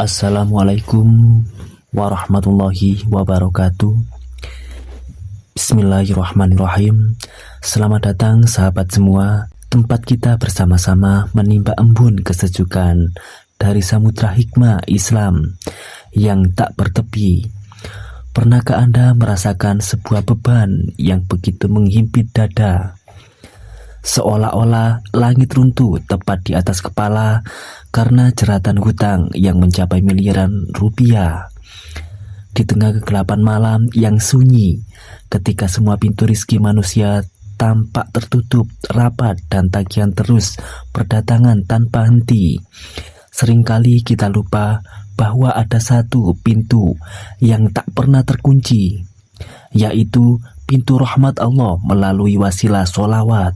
Assalamualaikum warahmatullahi wabarakatuh. Bismillahirrahmanirrahim. Selamat datang sahabat semua, tempat kita bersama-sama menimba embun kesejukan dari samudra hikmah Islam yang tak bertepi. Pernahkah Anda merasakan sebuah beban yang begitu menghimpit dada? Seolah-olah langit runtuh tepat di atas kepala karena jeratan hutang yang mencapai miliaran rupiah. Di tengah kegelapan malam yang sunyi, ketika semua pintu rizki manusia tampak tertutup rapat dan tagihan terus berdatangan tanpa henti, seringkali kita lupa bahwa ada satu pintu yang tak pernah terkunci, yaitu pintu rahmat Allah melalui wasilah sholawat.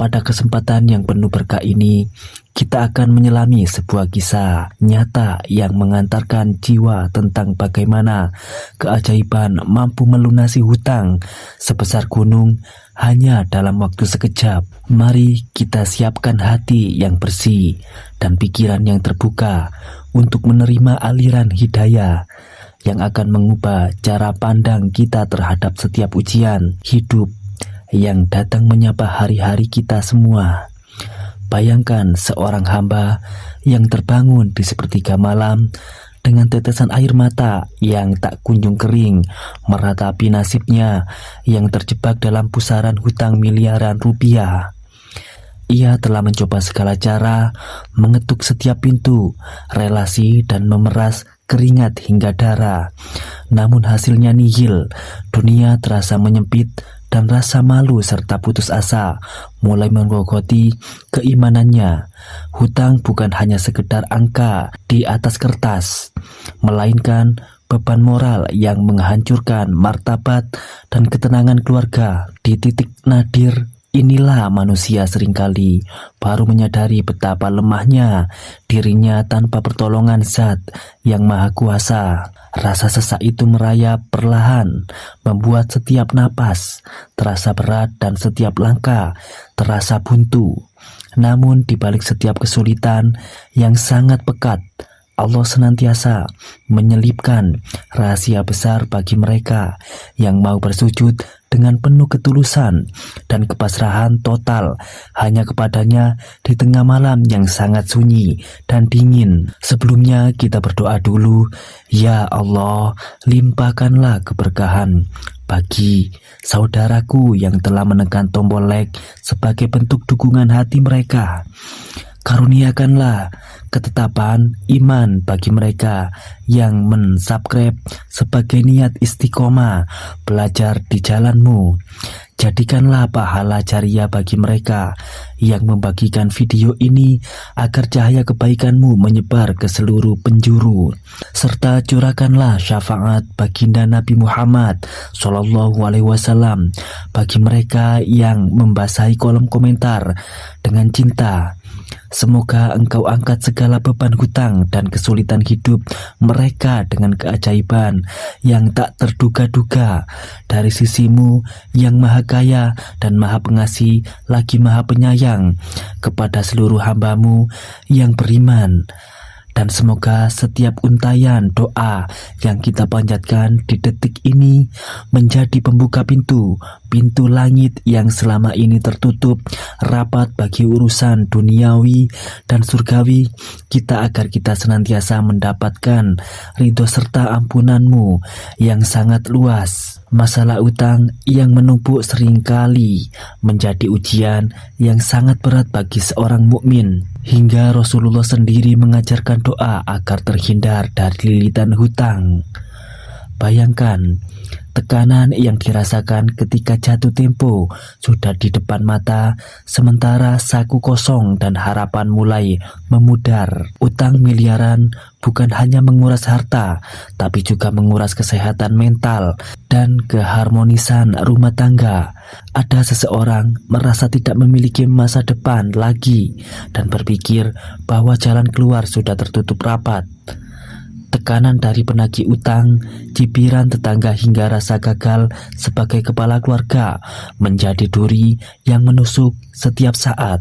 Pada kesempatan yang penuh berkah ini, kita akan menyelami sebuah kisah nyata yang mengantarkan jiwa tentang bagaimana keajaiban mampu melunasi hutang sebesar gunung hanya dalam waktu sekejap. Mari kita siapkan hati yang bersih dan pikiran yang terbuka untuk menerima aliran hidayah yang akan mengubah cara pandang kita terhadap setiap ujian hidup yang datang menyapa hari-hari kita semua. Bayangkan seorang hamba yang terbangun di sepertiga malam dengan tetesan air mata yang tak kunjung kering meratapi nasibnya yang terjebak dalam pusaran hutang miliaran rupiah. Ia telah mencoba segala cara, mengetuk setiap pintu, relasi dan memeras keringat hingga darah. Namun hasilnya nihil, dunia terasa menyempit dan rasa malu serta putus asa mulai menggogoti keimanannya. Hutang bukan hanya sekedar angka di atas kertas, melainkan beban moral yang menghancurkan martabat dan ketenangan keluarga. Di titik nadir inilah manusia seringkali baru menyadari betapa lemahnya dirinya tanpa pertolongan Zat yang Maha Kuasa. Rasa sesak itu merayap perlahan, membuat setiap napas terasa berat dan setiap langkah terasa buntu. Namun di balik setiap kesulitan yang sangat pekat, Allah senantiasa menyelipkan rahasia besar bagi mereka yang mau bersujud dengan penuh ketulusan dan kepasrahan total hanya kepadanya di tengah malam yang sangat sunyi dan dingin. Sebelumnya kita berdoa dulu. Ya Allah, limpahkanlah keberkahan bagi saudaraku yang telah menekan tombol like sebagai bentuk dukungan hati mereka. Karuniakanlah ketetapan iman bagi mereka yang mensubscribe sebagai niat istiqomah belajar di jalan-Mu. Jadikanlah pahala jariah bagi mereka yang membagikan video ini agar cahaya kebaikan-Mu menyebar ke seluruh penjuru. Serta curahkanlah syafaat baginda Nabi Muhammad SAW bagi mereka yang membasahi kolom komentar dengan cinta. Semoga Engkau angkat segala beban hutang dan kesulitan hidup mereka dengan keajaiban yang tak terduga-duga dari sisi-Mu yang Maha Kaya dan Maha Pengasih lagi Maha Penyayang kepada seluruh hamba-Mu yang beriman. Dan semoga setiap untayan doa yang kita panjatkan di detik ini menjadi pembuka pintu langit yang selama ini tertutup rapat bagi urusan duniawi dan surgawi kita, agar kita senantiasa mendapatkan ridho serta ampunan-Mu yang sangat luas. Masalah utang yang menumpuk seringkali menjadi ujian yang sangat berat bagi seorang mukmin, hingga Rasulullah sendiri mengajarkan doa agar terhindar dari lilitan hutang. Bayangkan tekanan yang dirasakan ketika jatuh tempo sudah di depan mata, sementara saku kosong dan harapan mulai memudar. Utang miliaran bukan hanya menguras harta, tapi juga menguras kesehatan mental dan keharmonisan rumah tangga. Ada seseorang merasa tidak memiliki masa depan lagi dan berpikir bahwa jalan keluar sudah tertutup rapat. Tekanan dari penagih utang, cibiran tetangga hingga rasa gagal sebagai kepala keluarga menjadi duri yang menusuk setiap saat.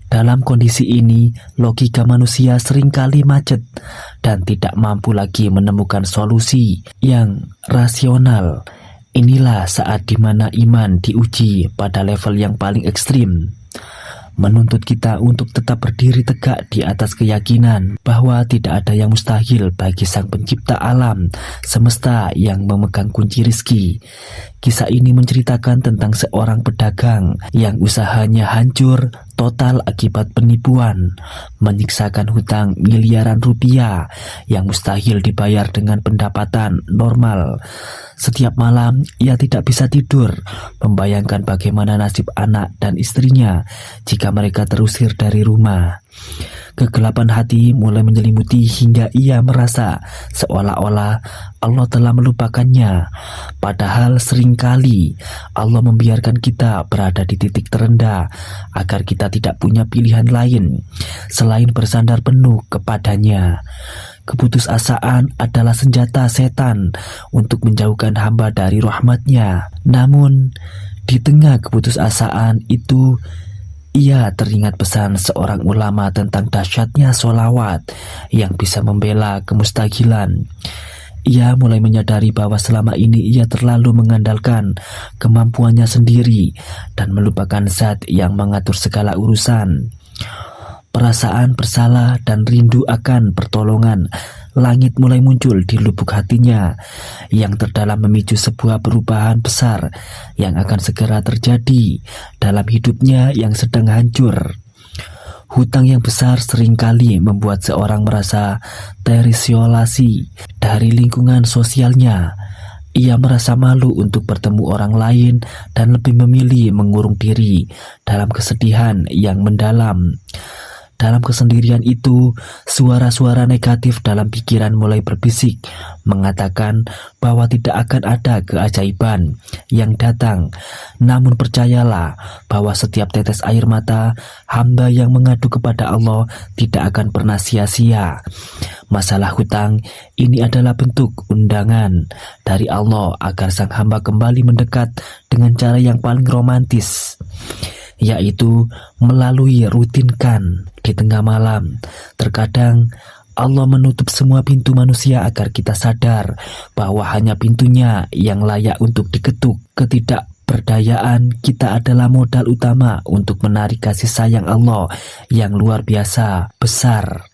Dalam kondisi ini, logika manusia seringkali macet dan tidak mampu lagi menemukan solusi yang rasional. Inilah saat dimana iman diuji pada level yang paling ekstrim, menuntut kita untuk tetap berdiri tegak di atas keyakinan bahwa tidak ada yang mustahil bagi Sang Pencipta alam semesta yang memegang kunci rizki. Kisah ini menceritakan tentang seorang pedagang yang usahanya hancur total akibat penipuan, menyiksakan hutang miliaran rupiah yang mustahil dibayar dengan pendapatan normal. Setiap malam ia tidak bisa tidur, membayangkan bagaimana nasib anak dan istrinya jika mereka terusir dari rumah. Kegelapan hati mulai menyelimuti hingga ia merasa seolah-olah Allah telah melupakannya. Padahal seringkali Allah membiarkan kita berada di titik terendah agar kita tidak punya pilihan lain selain bersandar penuh kepadanya. Keputusasaan adalah senjata setan untuk menjauhkan hamba dari rahmatnya. Namun di tengah keputusasaan itu, ia teringat pesan seorang ulama tentang dahsyatnya sholawat yang bisa membela kemustahilan. Ia mulai menyadari bahwa selama ini ia terlalu mengandalkan kemampuannya sendiri dan melupakan zat yang mengatur segala urusan. Perasaan bersalah dan rindu akan pertolongan langit mulai muncul di lubuk hatinya yang terdalam, memicu sebuah perubahan besar yang akan segera terjadi dalam hidupnya yang sedang hancur. Hutang yang besar seringkali membuat seorang merasa terisolasi dari lingkungan sosialnya. Ia merasa malu untuk bertemu orang lain dan lebih memilih mengurung diri dalam kesedihan yang mendalam. Dalam kesendirian itu, suara-suara negatif dalam pikiran mulai berbisik, mengatakan bahwa tidak akan ada keajaiban yang datang. Namun percayalah bahwa setiap tetes air mata hamba yang mengadu kepada Allah tidak akan pernah sia-sia. Masalah hutang ini adalah bentuk undangan dari Allah agar sang hamba kembali mendekat dengan cara yang paling romantis, yaitu melalui rutinkan di tengah malam. Terkadang Allah menutup semua pintu manusia agar kita sadar bahwa hanya pintunya yang layak untuk diketuk. Ketidakberdayaan kita adalah modal utama untuk menarik kasih sayang Allah yang luar biasa besar.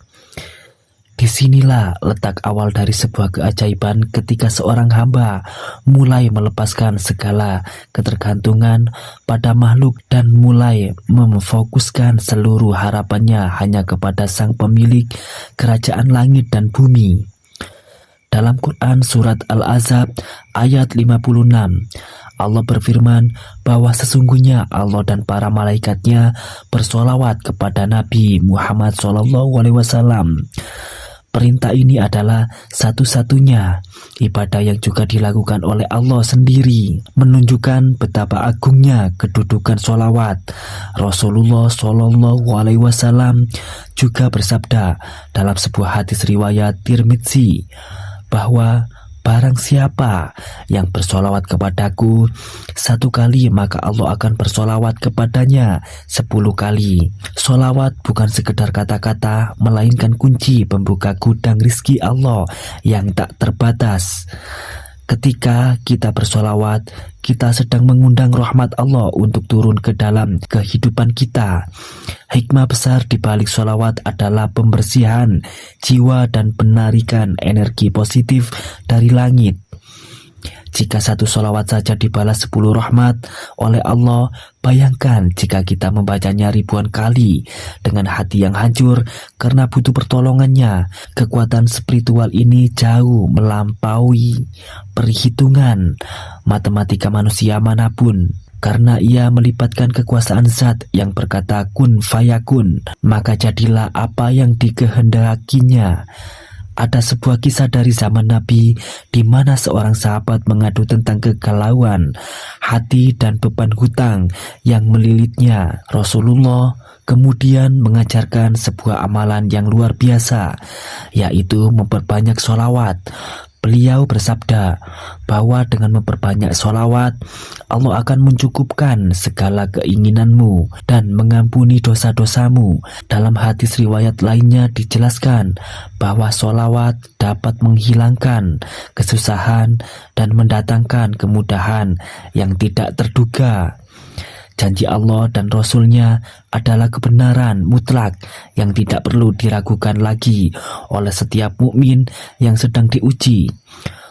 Disinilah letak awal dari sebuah keajaiban ketika seorang hamba mulai melepaskan segala ketergantungan pada makhluk dan mulai memfokuskan seluruh harapannya hanya kepada Sang Pemilik kerajaan langit dan bumi. Dalam Quran surat Al-Ahzab ayat 56, Allah berfirman bahwa sesungguhnya Allah dan para malaikatnya bersolawat kepada Nabi Muhammad SAW. Perintah ini adalah satu-satunya ibadah yang juga dilakukan oleh Allah sendiri, menunjukkan betapa agungnya kedudukan sholawat. Rasulullah SAW juga bersabda dalam sebuah hadis riwayat Tirmidzi bahwa barang siapa yang bersolawat kepadaku 1 kali, maka Allah akan bersolawat kepadanya 10 kali. Solawat bukan sekedar kata-kata, melainkan kunci pembuka gudang rizki Allah yang tak terbatas. Ketika kita bersolawat, kita sedang mengundang rahmat Allah untuk turun ke dalam kehidupan kita. Hikmah besar di balik solawat adalah pembersihan jiwa dan penarikan energi positif dari langit. Jika satu solawat saja dibalas 10 rahmat oleh Allah, bayangkan jika kita membacanya ribuan kali dengan hati yang hancur karena butuh pertolongannya. Kekuatan spiritual ini jauh melampaui perhitungan matematika manusia manapun. Karena ia melibatkan kekuasaan zat yang berkata kun fayakun, maka jadilah apa yang dikehendakinya. Ada sebuah kisah dari zaman Nabi di mana seorang sahabat mengadu tentang kegalauan hati dan beban hutang yang melilitnya. Rasulullah kemudian mengajarkan sebuah amalan yang luar biasa, yaitu memperbanyak sholawat. Beliau bersabda bahwa dengan memperbanyak sholawat, Allah akan mencukupkan segala keinginanmu dan mengampuni dosa-dosamu. Dalam hadis riwayat lainnya dijelaskan bahwa sholawat dapat menghilangkan kesusahan dan mendatangkan kemudahan yang tidak terduga. Janji Allah dan Rasul-Nya adalah kebenaran mutlak yang tidak perlu diragukan lagi oleh setiap mukmin yang sedang diuji.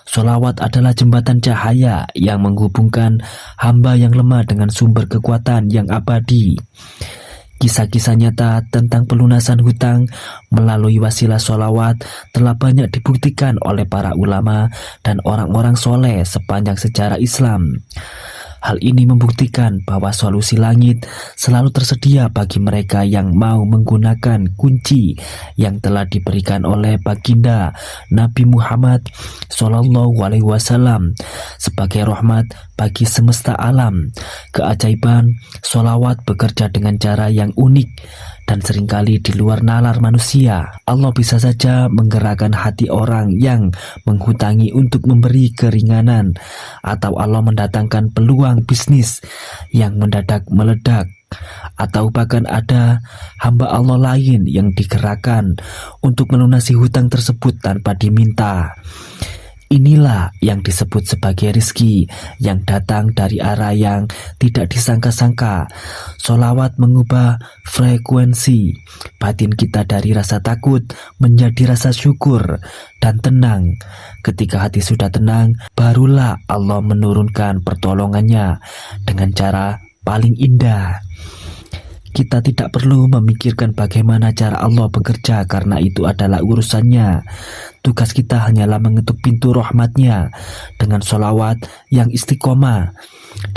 Sholawat adalah jembatan cahaya yang menghubungkan hamba yang lemah dengan sumber kekuatan yang abadi. Kisah-kisah nyata tentang pelunasan hutang melalui wasilah sholawat telah banyak dibuktikan oleh para ulama dan orang-orang soleh sepanjang sejarah Islam. Hal ini membuktikan bahwa solusi langit selalu tersedia bagi mereka yang mau menggunakan kunci yang telah diberikan oleh baginda Nabi Muhammad SAW sebagai rahmat bagi semesta alam. Keajaiban sholawat bekerja dengan cara yang unik dan seringkali di luar nalar manusia. Allah bisa saja menggerakkan hati orang yang menghutangi untuk memberi keringanan, atau Allah mendatangkan peluang bisnis yang mendadak meledak, atau bahkan ada hamba Allah lain yang digerakkan untuk melunasi hutang tersebut tanpa diminta. Inilah yang disebut sebagai rizki yang datang dari arah yang tidak disangka-sangka. Sholawat mengubah frekuensi batin kita dari rasa takut menjadi rasa syukur dan tenang. Ketika hati sudah tenang, barulah Allah menurunkan pertolongannya dengan cara paling indah. Kita tidak perlu memikirkan bagaimana cara Allah bekerja karena itu adalah urusannya. Tugas kita hanyalah mengetuk pintu rahmatnya dengan sholawat yang istiqomah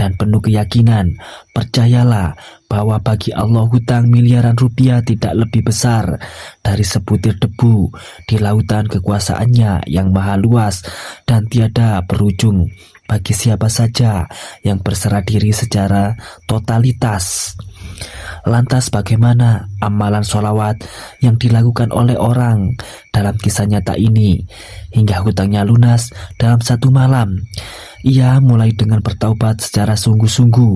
dan penuh keyakinan. Percayalah bahwa bagi Allah hutang miliaran rupiah tidak lebih besar dari sebutir debu di lautan kekuasaannya yang maha luas dan tiada berujung bagi siapa saja yang berserah diri secara totalitas. Lantas bagaimana amalan sholawat yang dilakukan oleh orang dalam kisah nyata ini hingga hutangnya lunas dalam satu malam? Ia mulai dengan bertaubat secara sungguh-sungguh.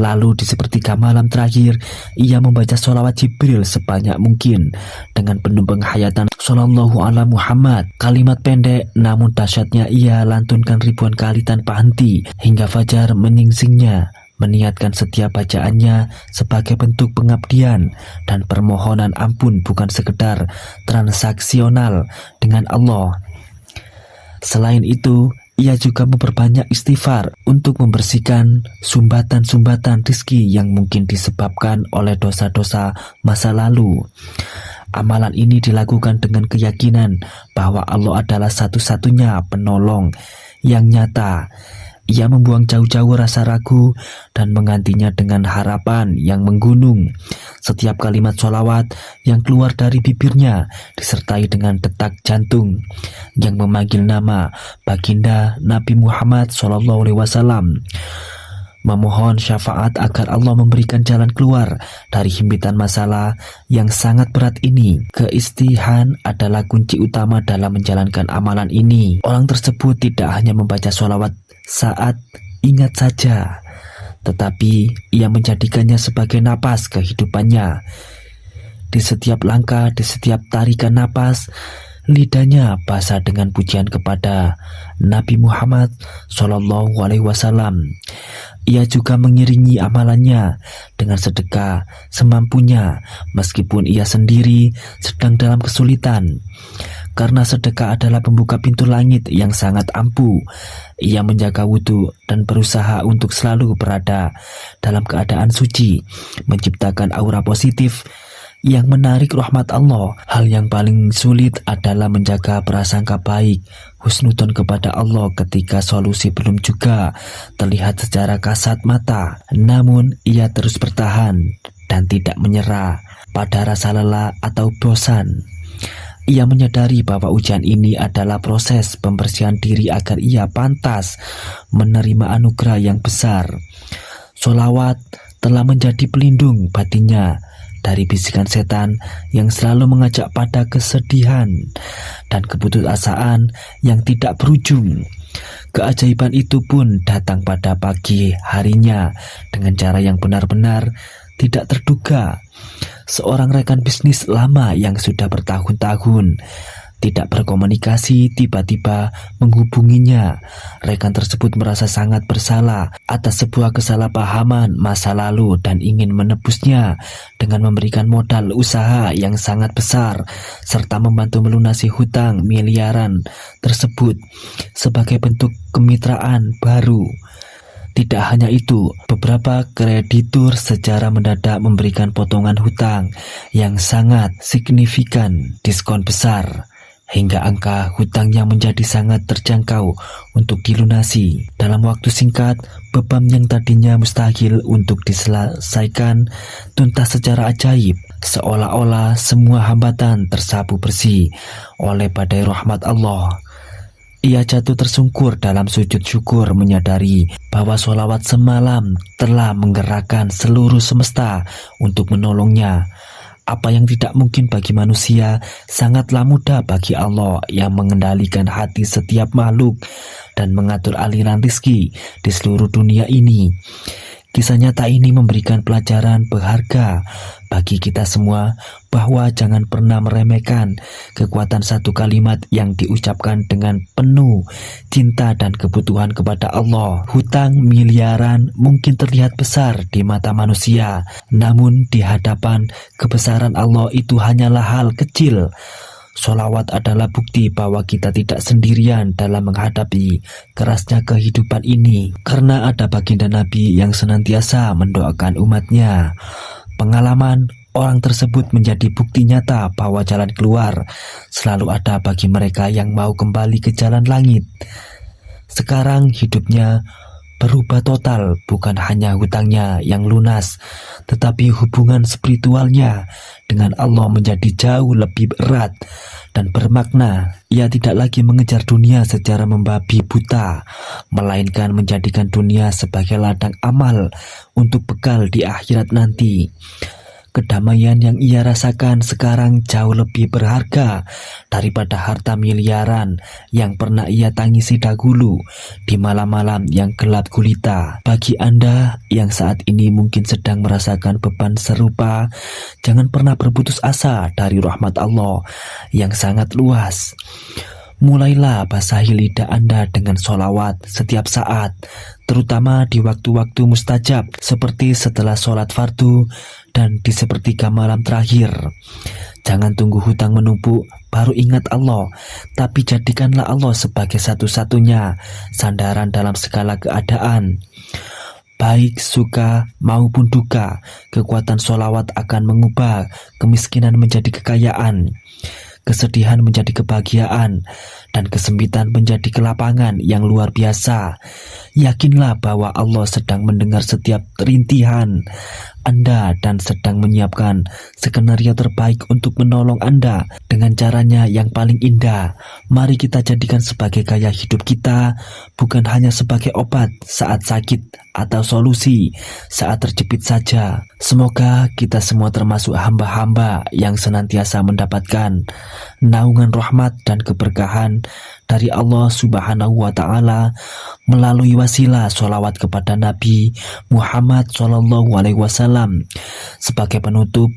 Lalu di sepertiga malam terakhir, ia membaca sholawat Jibril sebanyak mungkin dengan penuh penghayatan Sallallahu ala Muhammad. Kalimat pendek namun dahsyatnya ia lantunkan ribuan kali tanpa henti hingga fajar menyingsingnya, meniatkan setiap bacaannya sebagai bentuk pengabdian dan permohonan ampun, bukan sekedar transaksional dengan Allah. Selain itu, ia juga memperbanyak istighfar untuk membersihkan sumbatan-sumbatan rizki yang mungkin disebabkan oleh dosa-dosa masa lalu. Amalan ini dilakukan dengan keyakinan bahwa Allah adalah satu-satunya penolong yang nyata. Ia membuang jauh-jauh rasa ragu dan menggantinya dengan harapan yang menggunung. Setiap kalimat sholawat yang keluar dari bibirnya disertai dengan detak jantung yang memanggil nama baginda Nabi Muhammad SAW, memohon syafaat agar Allah memberikan jalan keluar dari himpitan masalah yang sangat berat ini. Keistihan adalah kunci utama dalam menjalankan amalan ini. Orang tersebut tidak hanya membaca sholawat saat ingat saja, tetapi ia menjadikannya sebagai napas kehidupannya. Di setiap langkah, di setiap tarikan napas, lidahnya basah dengan pujian kepada Nabi Muhammad SAW. Ia juga mengiringi amalannya dengan sedekah semampunya, meskipun ia sendiri sedang dalam kesulitan. Karena sedekah adalah pembuka pintu langit yang sangat ampuh, ia menjaga wudhu dan berusaha untuk selalu berada dalam keadaan suci, menciptakan aura positif yang menarik rahmat Allah. Hal yang paling sulit adalah menjaga prasangka baik, husnudon kepada Allah ketika solusi belum juga terlihat secara kasat mata. Namun ia terus bertahan dan tidak menyerah pada rasa lelah atau bosan. Ia menyadari bahwa ujian ini adalah proses pembersihan diri agar ia pantas menerima anugerah yang besar. Sholawat telah menjadi pelindung batinnya dari bisikan setan yang selalu mengajak pada kesedihan dan keputusasaan yang tidak berujung. Keajaiban itu pun datang pada pagi harinya dengan cara yang benar-benar tidak terduga. Seorang rekan bisnis lama yang sudah bertahun-tahun tidak berkomunikasi tiba-tiba menghubunginya. Rekan tersebut merasa sangat bersalah atas sebuah kesalahpahaman masa lalu dan ingin menebusnya dengan memberikan modal usaha yang sangat besar serta membantu melunasi hutang miliaran tersebut sebagai bentuk kemitraan baru. Tidak hanya itu, beberapa kreditur secara mendadak memberikan potongan hutang yang sangat signifikan, diskon besar, hingga angka hutangnya menjadi sangat terjangkau untuk dilunasi. Dalam waktu singkat, beban yang tadinya mustahil untuk diselesaikan tuntas secara ajaib, seolah-olah semua hambatan tersapu bersih oleh badai rahmat Allah. Ia jatuh tersungkur dalam sujud syukur menyadari bahwa sholawat semalam telah menggerakkan seluruh semesta untuk menolongnya. Apa yang tidak mungkin bagi manusia sangatlah mudah bagi Allah yang mengendalikan hati setiap makhluk dan mengatur aliran rizki di seluruh dunia ini. Kisah nyata ini memberikan pelajaran berharga bagi kita semua bahwa jangan pernah meremehkan kekuatan satu kalimat yang diucapkan dengan penuh cinta dan kebutuhan kepada Allah. Hutang miliaran mungkin terlihat besar di mata manusia, namun di hadapan kebesaran Allah itu hanyalah hal kecil. Sholawat adalah bukti bahwa kita tidak sendirian dalam menghadapi kerasnya kehidupan ini, karena ada baginda Nabi yang senantiasa mendoakan umatnya. Pengalaman orang tersebut menjadi bukti nyata bahwa jalan keluar selalu ada bagi mereka yang mau kembali ke jalan langit. Sekarang hidupnya berubah total, bukan hanya hutangnya yang lunas, tetapi hubungan spiritualnya dengan Allah menjadi jauh lebih erat dan bermakna. Ia tidak lagi mengejar dunia secara membabi buta, melainkan menjadikan dunia sebagai ladang amal untuk bekal di akhirat nanti. Kedamaian yang ia rasakan sekarang jauh lebih berharga daripada harta miliaran yang pernah ia tangisi dahulu di malam-malam yang gelap gulita. Bagi Anda yang saat ini mungkin sedang merasakan beban serupa, jangan pernah berputus asa dari rahmat Allah yang sangat luas. Mulailah basahi lidah Anda dengan sholawat setiap saat, terutama di waktu-waktu mustajab seperti setelah sholat fardu dan di sepertiga malam terakhir. Jangan tunggu hutang menumpuk baru ingat Allah, tapi jadikanlah Allah sebagai satu-satunya sandaran dalam segala keadaan. Baik suka maupun duka, kekuatan sholawat akan mengubah kemiskinan menjadi kekayaan, kesedihan menjadi kebahagiaan, dan kesempitan menjadi kelapangan yang luar biasa. Yakinlah bahwa Allah sedang mendengar setiap rintihan Anda dan sedang menyiapkan skenario terbaik untuk menolong Anda dengan caranya yang paling indah. Mari kita jadikan sebagai gaya hidup kita, bukan hanya sebagai obat saat sakit atau solusi saat terjepit saja. Semoga kita semua termasuk hamba-hamba yang senantiasa mendapatkan naungan rahmat dan keberkahan dari Allah Subhanahu wa Ta'ala melalui wasilah sholawat kepada Nabi Muhammad SAW. Sebagai penutup,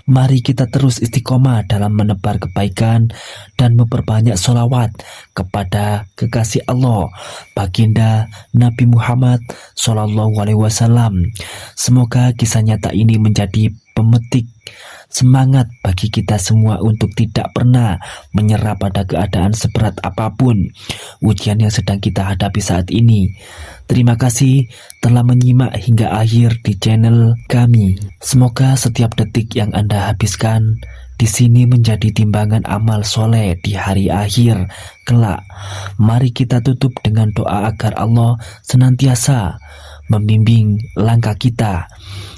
mari kita terus istiqomah dalam menebar kebaikan dan memperbanyak sholawat kepada kekasih Allah, baginda Nabi Muhammad SAW. Semoga kisah nyata ini menjadi pemetik semangat bagi kita semua untuk tidak pernah menyerah pada keadaan seberat apapun ujian yang sedang kita hadapi saat ini. Terima kasih telah menyimak hingga akhir di channel kami. Semoga setiap detik yang Anda habiskan di sini menjadi timbangan amal soleh di hari akhir kelak. Mari kita tutup dengan doa agar Allah senantiasa membimbing langkah kita,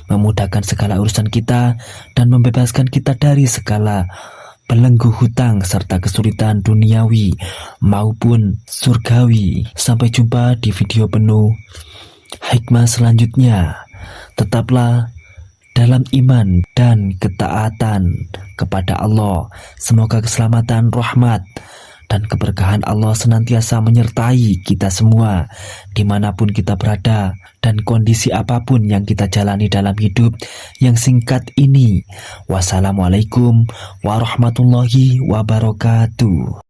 memudahkan segala urusan kita, dan membebaskan kita dari segala belenggu hutang serta kesulitan duniawi maupun surgawi. Sampai jumpa di video penuh hikmah selanjutnya. Tetaplah dalam iman dan ketaatan kepada Allah. Semoga keselamatan, rahmat, dan keberkahan Allah senantiasa menyertai kita semua dimanapun kita berada dan kondisi apapun yang kita jalani dalam hidup yang singkat ini. Wassalamualaikum warahmatullahi wabarakatuh.